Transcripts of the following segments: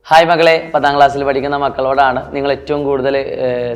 Hi മകളെ, 10ാം ക്ലാസ്സിൽ പഠിക്കുന്ന മക്കളോടാണ്. നിങ്ങൾ ഏറ്റവും കൂടുതൽ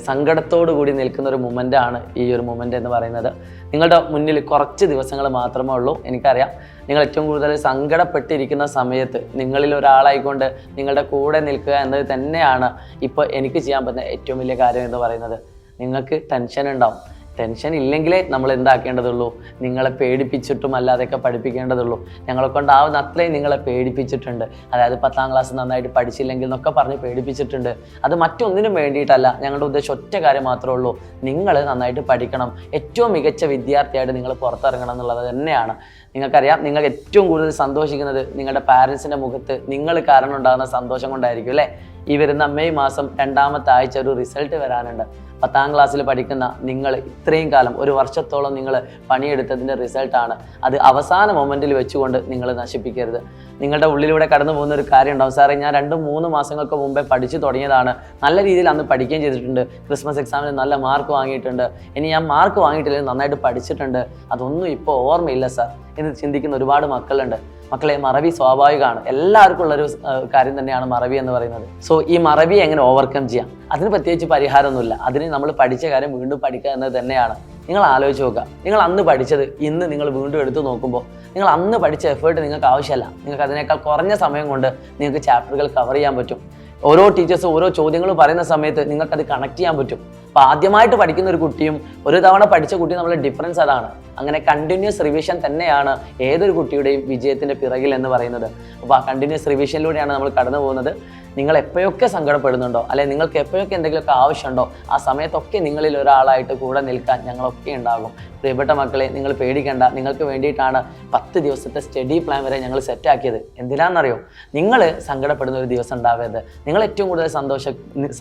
സങ്കടത്തോടു കൂടി നിൽക്കുന്ന ഒരു മൊമെൻ്റാണ് ഈ ഒരു മൊമെൻ്റ് എന്ന് പറയുന്നത്. നിങ്ങളുടെ മുന്നിൽ കുറച്ച് ദിവസങ്ങൾ മാത്രമേ ഉള്ളൂ. എനിക്കറിയാം നിങ്ങൾ ഏറ്റവും കൂടുതൽ സങ്കടപ്പെട്ടിരിക്കുന്ന സമയത്ത് നിങ്ങളിൽ ഒരാളായിക്കൊണ്ട് നിങ്ങളുടെ കൂടെ നിൽക്കുക എന്നത് തന്നെയാണ് ഇപ്പോൾ എനിക്ക് ചെയ്യാൻ പറ്റുന്ന ഏറ്റവും വലിയ കാര്യം എന്ന് പറയുന്നത്. നിങ്ങൾക്ക് ടെൻഷൻ ഉണ്ടാവും. ടെൻഷൻ ഇല്ലെങ്കിലേ നമ്മൾ എന്താക്കേണ്ടതുള്ളൂ, നിങ്ങളെ പേടിപ്പിച്ചിട്ടും അല്ലാതെയൊക്കെ പഠിപ്പിക്കേണ്ടതുള്ളൂ. ഞങ്ങളെ കൊണ്ടാവുന്ന അത്രയും നിങ്ങളെ പേടിപ്പിച്ചിട്ടുണ്ട്. അതായത് 10ാം ക്ലാസ് നന്നായിട്ട് പഠിച്ചില്ലെങ്കിൽ എന്നൊക്കെ പറഞ്ഞ് പേടിപ്പിച്ചിട്ടുണ്ട്. അത് മറ്റൊന്നിനും വേണ്ടിയിട്ടല്ല. ഞങ്ങളുടെ ഉദ്ദേശം ഒറ്റ കാര്യം മാത്രമേ ഉള്ളൂ, നിങ്ങൾ നന്നായിട്ട് പഠിക്കണം, ഏറ്റവും മികച്ച വിദ്യാർത്ഥിയായിട്ട് നിങ്ങൾ പുറത്തിറങ്ങണം എന്നുള്ളത് തന്നെയാണ്. നിങ്ങൾക്കറിയാം, നിങ്ങൾ ഏറ്റവും കൂടുതൽ സന്തോഷിക്കുന്നത് നിങ്ങളുടെ പാരൻസിൻ്റെ മുഖത്ത് നിങ്ങൾ കാരണം ഉണ്ടാകുന്ന സന്തോഷം കൊണ്ടായിരിക്കും അല്ലേ. ഈ വരുന്ന മെയ് മാസം 2ാമത്തെ ആഴ്ച ഒരു റിസൾട്ട് വരാനുണ്ട്. 10ാം ക്ലാസ്സിൽ പഠിക്കുന്ന നിങ്ങൾ ഇത്രയും കാലം ഒരു വർഷത്തോളം നിങ്ങൾ പണിയെടുത്തതിൻ്റെ റിസൾട്ടാണ്. അത് അവസാന മൊമെൻറ്റിൽ വെച്ചുകൊണ്ട് നിങ്ങൾ നശിപ്പിക്കരുത്. നിങ്ങളുടെ ഉള്ളിലൂടെ കടന്നു പോകുന്ന ഒരു കാര്യം ഉണ്ടാവും, സാറേ ഞാൻ 2-3 മാസങ്ങൾക്ക് മുമ്പേ പഠിച്ചു തുടങ്ങിയതാണ്, നല്ല രീതിയിൽ അന്ന് പഠിക്കുകയും ചെയ്തിട്ടുണ്ട്, ക്രിസ്മസ് എക്സാമിന് നല്ല മാർക്ക് വാങ്ങിയിട്ടുണ്ട്, ഇനി ഞാൻ മാർക്ക് വാങ്ങിയിട്ടില്ലെങ്കിൽ നന്നായിട്ട് പഠിച്ചിട്ടുണ്ട്, അതൊന്നും ഇപ്പോൾ ഓർമ്മയില്ല സാർ എന്ന് ചിന്തിക്കുന്ന ഒരുപാട് മക്കളുണ്ട്. മക്കളെ, മറവി സ്വാഭാവികമാണ്. എല്ലാവർക്കും ഉള്ളൊരു കാര്യം തന്നെയാണ് മറവി എന്ന് പറയുന്നത്. സോ ഈ മറവി എങ്ങനെ ഓവർകം ചെയ്യാം? അതിന് പ്രത്യേകിച്ച് പരിഹാരമൊന്നുമില്ല. അതിന് നമ്മൾ പഠിച്ച കാര്യം വീണ്ടും പഠിക്കുക എന്നത് തന്നെയാണ്. നിങ്ങൾ ആലോചിച്ച് നോക്കുക, നിങ്ങൾ അന്ന് പഠിച്ചത് ഇന്ന് നിങ്ങൾ വീണ്ടും എടുത്തു നോക്കുമ്പോൾ നിങ്ങൾ അന്ന് പഠിച്ച എഫേർട്ട് നിങ്ങൾക്ക് ആവശ്യമല്ല. നിങ്ങൾക്ക് അതിനേക്കാൾ കുറഞ്ഞ സമയം കൊണ്ട് നിങ്ങൾക്ക് ചാപ്റ്ററുകൾ കവർ ചെയ്യാൻ പറ്റും. ഓരോ ടീച്ചേഴ്സ് ഓരോ ചോദ്യങ്ങൾ പറയുന്ന സമയത്ത് നിങ്ങൾക്കത് കണക്ട് ചെയ്യാൻ പറ്റും. അപ്പോൾ ആദ്യമായിട്ട് പഠിക്കുന്ന ഒരു കുട്ടിയും ഒരു തവണ പഠിച്ച കുട്ടിയും തമ്മിലുള്ള ഡിഫറൻസ് അതാണ്. അങ്ങനെ കണ്ടിന്യൂസ് റിവിഷൻ തന്നെയാണ് ഏതൊരു കുട്ടിയുടെയും വിജയത്തിൻ്റെ പിറകിൽ എന്ന് പറയുന്നത്. അപ്പോൾ ആ കണ്ടിന്യൂസ് റിവിഷനിലൂടെയാണ് നമ്മൾ കടന്നു പോകുന്നത്. നിങ്ങൾ എപ്പോഴൊക്കെ സങ്കടപ്പെടുന്നുണ്ടോ, അല്ലെങ്കിൽ നിങ്ങൾക്ക് എപ്പോഴൊക്കെ എന്തെങ്കിലുമൊക്കെ ആവശ്യമുണ്ടോ, ആ സമയത്തൊക്കെ നിങ്ങളിൽ ഒരാളായിട്ട് കൂടെ നിൽക്കാൻ ഞങ്ങളൊക്കെ ഉണ്ടാകും. പ്രിയപ്പെട്ട മക്കളെ, നിങ്ങൾ പേടിക്കേണ്ട. നിങ്ങൾക്ക് വേണ്ടിയിട്ടാണ് 10 ദിവസത്തെ സ്റ്റഡി പ്ലാൻ വരെ ഞങ്ങൾ സെറ്റാക്കിയത്. എന്തിനാണെന്നറിയോ? നിങ്ങൾ സങ്കടപ്പെടുന്ന ഒരു ദിവസം ഉണ്ടാവരുത്. നിങ്ങൾ ഏറ്റവും കൂടുതൽ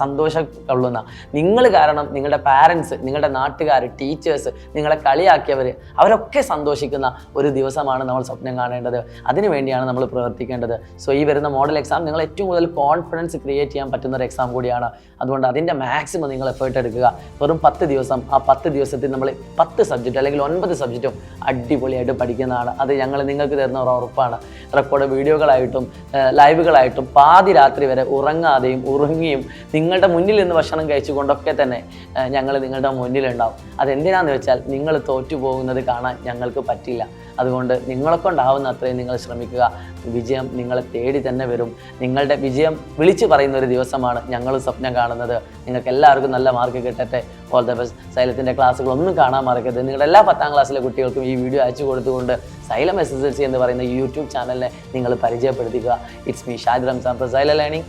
സന്തോഷം കൊള്ളുന്ന, നിങ്ങൾ കാരണം നിങ്ങളുടെ പാരൻസ്, നിങ്ങളുടെ നാട്ടുകാർ, ടീച്ചേഴ്സ്, നിങ്ങളെ കളിയാക്കിയവർ, അവരൊക്കെ സന്തോഷിക്കുന്ന ഒരു ദിവസമാണ് നമ്മൾ സ്വപ്നം കാണേണ്ടത്. അതിനു വേണ്ടിയാണ് നമ്മൾ പ്രവർത്തിക്കേണ്ടത്. സോ ഈ വരുന്ന മോഡൽ എക്സാം നിങ്ങൾ ഏറ്റവും കൂടുതൽ കോൺഫിഡൻസ് ക്രിയേറ്റ് ചെയ്യാൻ പറ്റുന്ന ഒരു എക്സാം കൂടിയാണ്. അതുകൊണ്ട് അതിൻ്റെ മാക്സിമം നിങ്ങൾ എഫേർട്ട് എടുക്കുക. വെറും 10 ദിവസം, ആ 10 ദിവസത്തിൽ നമ്മൾ 10 സബ്ജക്റ്റ് അല്ലെങ്കിൽ 9 സബ്ജക്റ്റും അടിപൊളിയായിട്ട് പഠിക്കുന്നതാണ്. അത് ഞങ്ങൾ നിങ്ങൾക്ക് തരുന്ന ഒരു ഉറപ്പാണ്. റെക്കോർഡ് വീഡിയോകളായിട്ടും ലൈവുകളായിട്ടും പാതി രാത്രി വരെ ഉറങ്ങാതെയും ഉറങ്ങിയും നിങ്ങളുടെ മുന്നിൽ നിന്ന് ഭക്ഷണം കഴിച്ചുകൊണ്ടൊക്കെ തന്നെ ഞങ്ങൾ നിങ്ങളുടെ മുന്നിലുണ്ടാവും. അതെന്തിനാന്ന് വെച്ചാൽ നിങ്ങൾ തോറ്റുപോകുന്നത് കാണാൻ ഞങ്ങൾക്ക് പറ്റില്ല. അതുകൊണ്ട് നിങ്ങളെക്കൊണ്ടാവുന്ന അത്രയും നിങ്ങൾ ശ്രമിക്കുക. വിജയം നിങ്ങളെ തേടി തന്നെ വരും. നിങ്ങളുടെ വിജയം വിളിച്ചു പറയുന്ന ഒരു ദിവസമാണ് ഞങ്ങൾ സ്വപ്നം കാണുന്നത്. നിങ്ങൾക്ക് എല്ലാവർക്കും നല്ല മാർക്ക് കിട്ടട്ടെ. All the best. സൈലത്തിൻ്റെ ക്ലാസ്സുകളൊന്നും കാണാൻ മറക്കരുത്. നിങ്ങളുടെ എല്ലാ 10ാം ക്ലാസ്സിലെ കുട്ടികൾക്കും ഈ വീഡിയോ അയച്ചു കൊടുത്തുകൊണ്ട് സൈലം SSLC എന്ന് പറയുന്ന യൂട്യൂബ് ചാനലിനെ നിങ്ങൾ പരിചയപ്പെടുത്തിക്കുക. It's me Shahid Ramzan from Xylem learning.